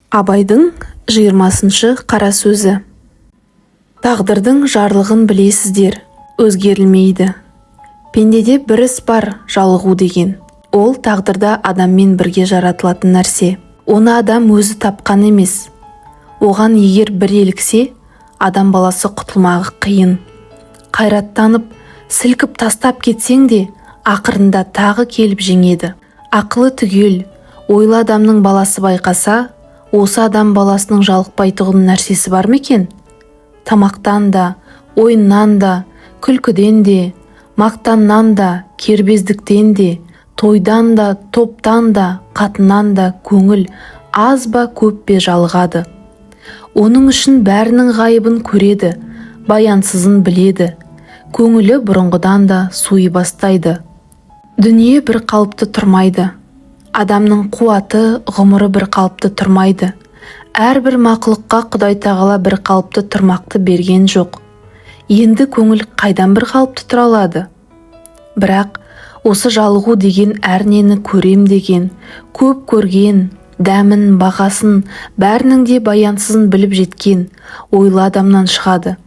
Абайдың 20-шы қара сөзі. Тағдырдың жарлығын білесіздер, өзгерілмейді. Пендеде бір іс бар, жалығу деген. Ол тағдырда адаммен бірге жаратылатын нәрсе. Оны адам өзі тапқан емес. Оған егер бір еліксе, адам баласы құтылмағы қиын. Қайраттанып, сілкіп тастап кетсең де, ақырында тағы келіп жеңеді. Ақылы түгел, ойлы адамның баласы байқаса, осы адам баласының жалықпайтұғын нәрсесі бар ма екен? Тамақтан да, ойыннан да, күлкіден де, мақтаннан да, кербездіктен де, тойдан да, топтан да, қатыннан да көңіл аз ба көп пе жалығады. Оның үшін бәрінің ғайыбын көреді, баянсызын біледі. Көңілі бұрынғыдан да суи бастайды. Дүние бір қалыпты тұрмайды. Адамның қуаты, ғұмыры бір қалыпты тұрмайды. Әрбір мақұлыққа Құдай тағала бір қалыпты тұрмақты берген жоқ. Енді көңіл қайдан бір қалыпты тұра алады? Бірақ осы жалығу деген әрнені көрем деген, көп көрген, дәмін, бағасын, бәрінің де баянсызын біліп жеткен ойлы адамнан шығады.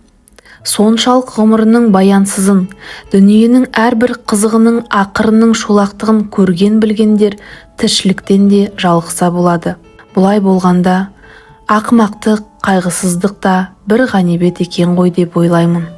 Соншалық ғұмырының баянсызын, дүниенің әрбір қызығының ақырының шолақтығын көрген білгендер тіршіліктен де жалықса болады. Бұлай болғанда, ақымақтық, қайғысыздық та бір ғанибет екен ғой деп ойлаймын.